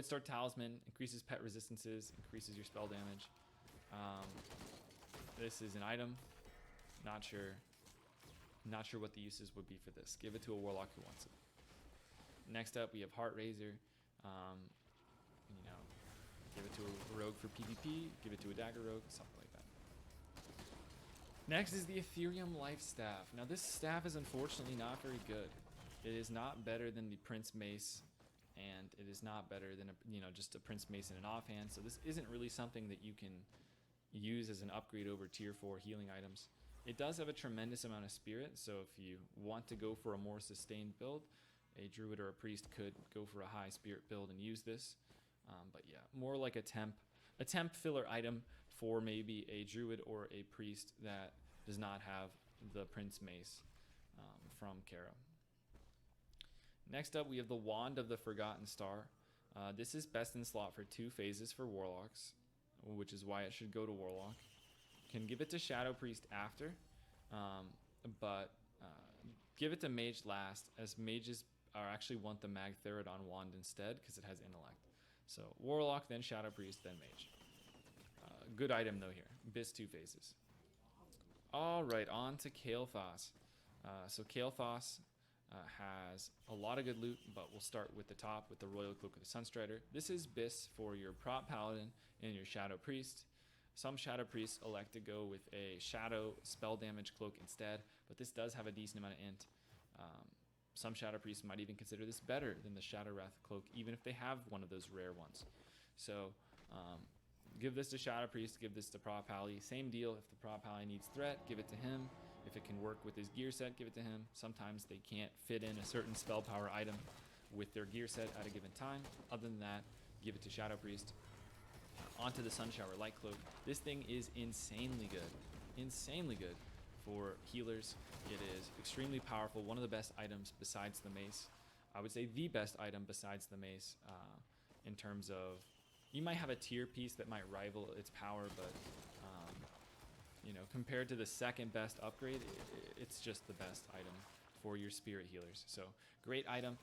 Star Talisman increases pet resistances, increases your spell damage. This is an item. Not sure what the uses would be for this. Give it to a warlock who wants it. Next up, we have Heart Razor. You know, give it to a rogue for PvP. Give it to a dagger rogue, something like that. Next is the Ethereum Life Staff. Now this staff is unfortunately not very good. It is not better than the Prince Mace, and it is not better than just a Prince Mace in an offhand. So this isn't really something that you can use as an upgrade over tier 4 healing items. It does have a tremendous amount of spirit, so if you want to go for a more sustained build, a druid or a priest could go for a high spirit build and use this. But yeah, more like a temp filler item for maybe a druid or a priest that does not have the Prince Mace from Kara. Next up, we have the Wand of the Forgotten Star. This is best in slot for 2 phases for warlocks, which is why it should go to warlock. Can give it to Shadow Priest after, but give it to mage last, as mages actually want the Magtheridon wand instead because it has intellect. So warlock, then Shadow Priest, then mage. Good item though here. Bis 2 phases. All right, on to Kael'thas. So Kael'thas has a lot of good loot, but we'll start with the top with the Royal Cloak of the Sunstrider. This is Bis for your prop paladin and your Shadow Priest. Some Shadow Priests elect to go with a Shadow spell damage cloak instead, but this does have a decent amount of int. Some Shadow Priests might even consider this better than the Shadow Wrath cloak, even if they have one of those rare ones. So give this to Shadow Priest, give this to Prop Pally. Same deal, if the Prop Pally needs threat, give it to him. If it can work with his gear set, give it to him. Sometimes they can't fit in a certain spell power item with their gear set at a given time. Other than that, give it to Shadow Priest. Onto the Sunshower Light Cloak. This thing is insanely good for healers. It is extremely powerful, one of the best items besides the mace. I would say the best item besides the mace in terms of, you might have a tier piece that might rival its power, but compared to the second best upgrade, it's just the best item for your spirit healers. So great item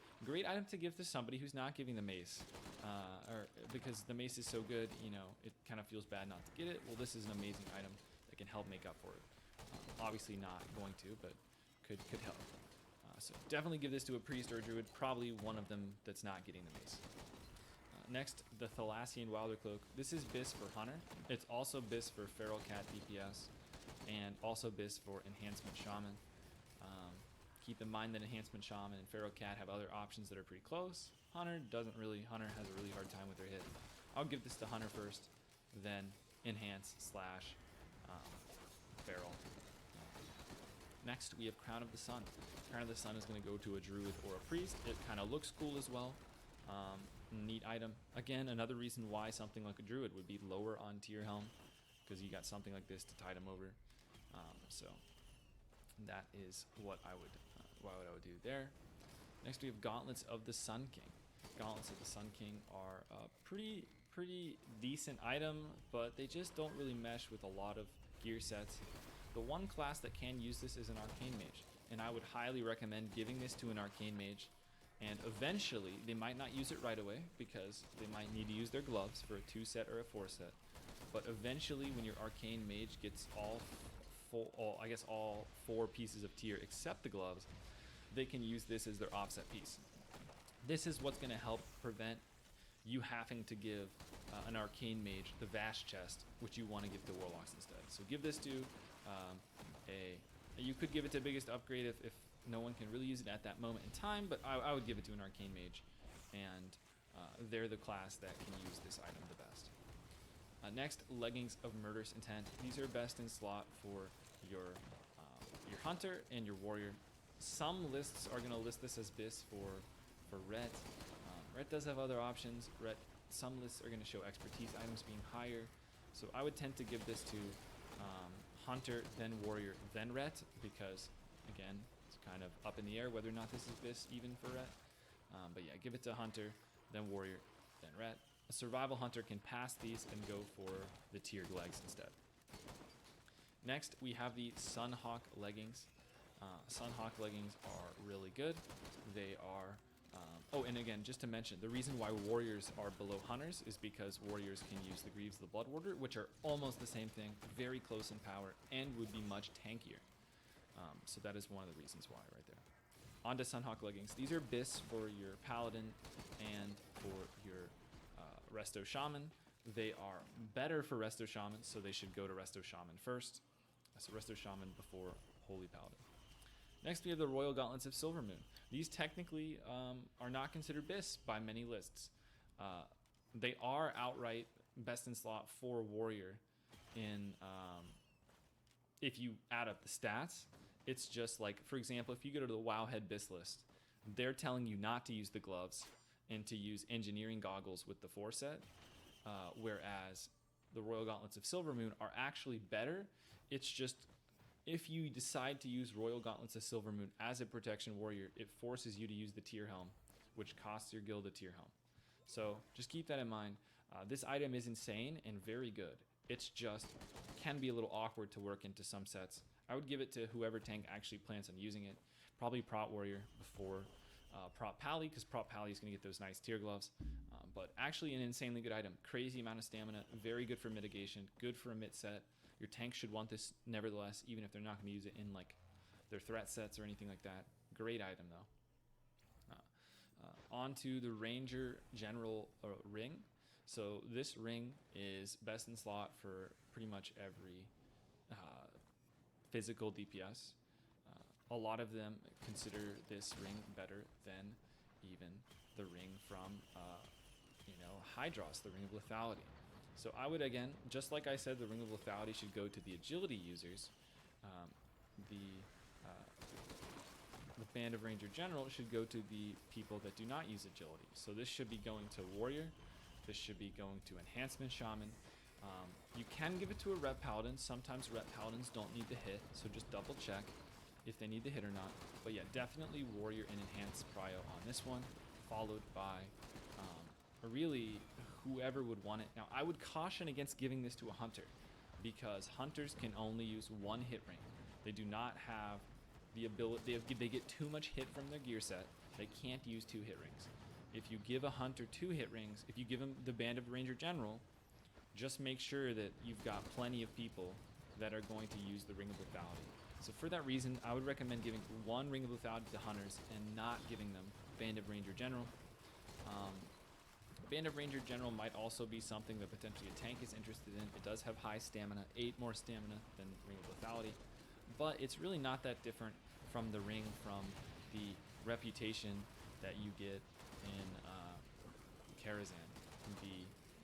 to give to somebody who's not giving the mace, or because the mace is so good, it kind of feels bad not to get it. Well, this is an amazing item that can help make up for it. Obviously not going to, but could help. So definitely give this to a priest or a druid, probably one of them that's not getting the mace. Next, the Thalassian Wilder Cloak. This is Bis for Hunter. It's also Bis for Feral Cat DPS, and also Bis for Enhancement Shaman. Keep in mind that Enhancement Shaman and Feral Cat have other options that are pretty close. Hunter has a really hard time with their hit. I'll give this to Hunter first, then Enhance / Feral. Next, we have Crown of the Sun. Crown of the Sun is going to go to a druid or a priest. It kind of looks cool as well. Neat item. Again, another reason why something like a druid would be lower on tier helm, because you got something like this to tide him over. So that is what I would do there. Next, we have Gauntlets of the Sun King. Gauntlets of the Sun King are a pretty decent item, but they just don't really mesh with a lot of gear sets. The one class that can use this is an Arcane Mage, and I would highly recommend giving this to an Arcane Mage. And eventually, they might not use it right away because they might need to use their gloves for a 2 set or a 4 set. But eventually, when your Arcane Mage gets all 4 pieces of tier except the gloves, they can use this as their offset piece. This is what's going to help prevent you having to give an Arcane Mage the vast chest, which you want to give to Warlocks instead. So give this to you could give it to biggest upgrade if no one can really use it at that moment in time, but I would give it to an Arcane Mage, and they're the class that can use this item the best. Next, Leggings of Murderous Intent. These are best in slot for your Hunter and your Warrior. Some lists are going to list this as Bis for Ret. Ret does have other options. Some lists are going to show expertise items being higher, so I would tend to give this to Hunter, then Warrior, then Ret, because again, it's kind of up in the air whether or not this is Bis even for Ret. But yeah, give it to Hunter, then Warrior, then Ret. A Survival Hunter can pass these and go for the tiered legs instead. Next, we have the Sunhawk Leggings. Sunhawk Leggings are really good. They are Oh, and again, just to mention, the reason why warriors are below hunters is because warriors can use the Greaves of the Blood Warder, which are almost the same thing, very close in power, and would be much tankier. So that is one of the reasons why right there. On to Sunhawk Leggings. These are bis for your Paladin and for your Resto Shaman. They are better for Resto Shaman, so they should go to Resto Shaman first. So Resto Shaman before Holy Paladin. Next, we have the Royal Gauntlets of Silvermoon. These technically are not considered bis by many lists. They are outright best in slot for Warrior in if you add up the stats. It's just like, for example, if you go to the Wowhead bis list, they're telling you not to use the gloves and to use engineering goggles with the 4 set, whereas the Royal Gauntlets of Silvermoon are actually better. It's just, if you decide to use Royal Gauntlets of Silvermoon as a protection warrior, it forces you to use the Tier Helm, which costs your guild a Tier Helm. So just keep that in mind. This item is insane and very good. It's just can be a little awkward to work into some sets. I would give it to whoever tank actually plans on using it. Probably Prot Warrior before Prot Pally, because Prot Pally is going to get those nice tier gloves. But actually an insanely good item. Crazy amount of stamina, very good for mitigation, good for a mid set. Your tank should want this nevertheless, even if they're not going to use it in like their threat sets or anything like that. Great item though. On to the Ranger General ring. So this ring is best in slot for pretty much every physical DPS. A lot of them consider this ring better than even the ring from Hydros, the Ring of Lethality. So I would, again, just like I said, the Ring of Lethality should go to the agility users. The Band of Ranger General should go to the people that do not use agility. So this should be going to Warrior. This should be going to Enhancement Shaman. You can give it to a Rep Paladin. Sometimes Rep Paladins don't need to hit, so just double check if they need to hit or not. But yeah, definitely Warrior and Enhanced Prio on this one, followed by really whoever would want it. Now, I would caution against giving this to a Hunter, because Hunters can only use one hit ring. They do not have the ability, they get too much hit from their gear set. They can't use 2 hit rings. If you give a Hunter 2 hit rings, if you give him the Band of Ranger General, just make sure that you've got plenty of people that are going to use the Ring of Lethality. So for that reason, I would recommend giving 1 Ring of Lethality to Hunters and not giving them Band of Ranger General. Band of Ranger General might also be something that potentially a tank is interested in. It does have high stamina, 8 more stamina than Ring of Lethality, but it's really not that different from the ring from the reputation that you get in Karazhan,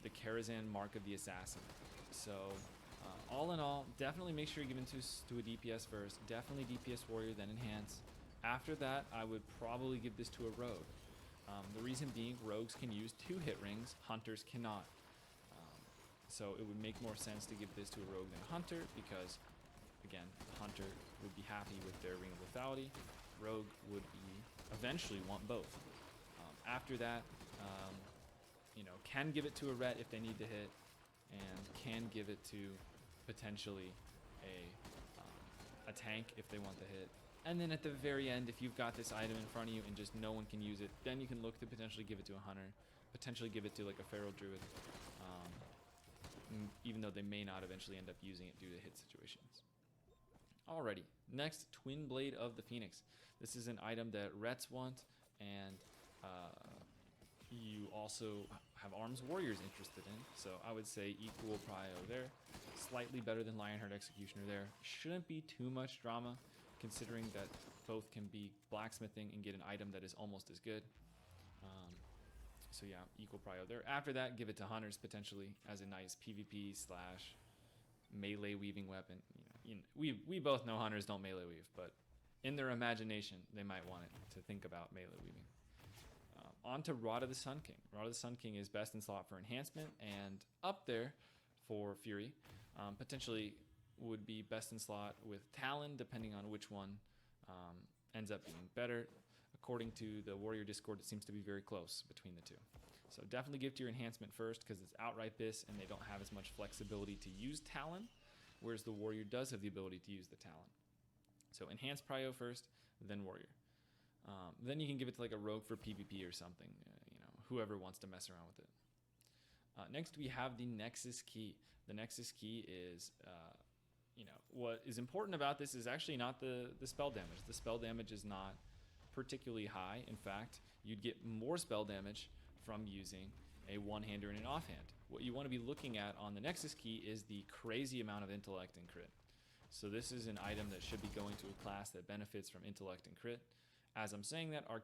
the Karazhan Mark of the Assassin. So all in all, definitely make sure you give it to a DPS first. Definitely DPS Warrior, then Enhance. After that, I would probably give this to a Rogue. The reason being, Rogues can use 2 hit rings, Hunters cannot. So it would make more sense to give this to a Rogue than a Hunter, because, again, the Hunter would be happy with their Ring of Lethality. Rogue would eventually want both. After that, can give it to a Ret if they need to hit, and can give it to potentially a tank if they want to hit. And then at the very end, if you've got this item in front of you and just no one can use it, then you can look to potentially give it to a Hunter, potentially give it to like a Feral Druid, even though they may not eventually end up using it due to hit situations. Alrighty, next, Twin Blade of the Phoenix. This is an item that Rets want, and you also have Arms Warriors interested in, so I would say equal prio there. Slightly better than Lionheart Executioner there. Shouldn't be too much drama, considering that both can be blacksmithing and get an item that is almost as good. So yeah, equal prio there. After that, give it to Hunters potentially as a nice PvP / melee weaving weapon. We both know Hunters don't melee weave, but in their imagination, they might want it to think about melee weaving. On to Rod of the Sun King. Rod of the Sun King is best in slot for enhancement and up there for Fury. Potentially would be best in slot with Talon, depending on which one ends up being better. According to the Warrior Discord, it seems to be very close between the two. So definitely give to your enhancement first, because it's outright bis and they don't have as much flexibility to use Talon, whereas the Warrior does have the ability to use the Talon. So enhance prio first, then Warrior. Then you can give it to like a rogue for PvP or something. Whoever wants to mess around with it. Next, we have the Nexus Key. The Nexus Key is, what is important about this is actually not the spell damage. The spell damage is not particularly high. In fact, you'd get more spell damage from using a one-hander and an offhand. What you want to be looking at on the Nexus Key is the crazy amount of intellect and crit. So this is an item that should be going to a class that benefits from intellect and crit. As I'm saying that, our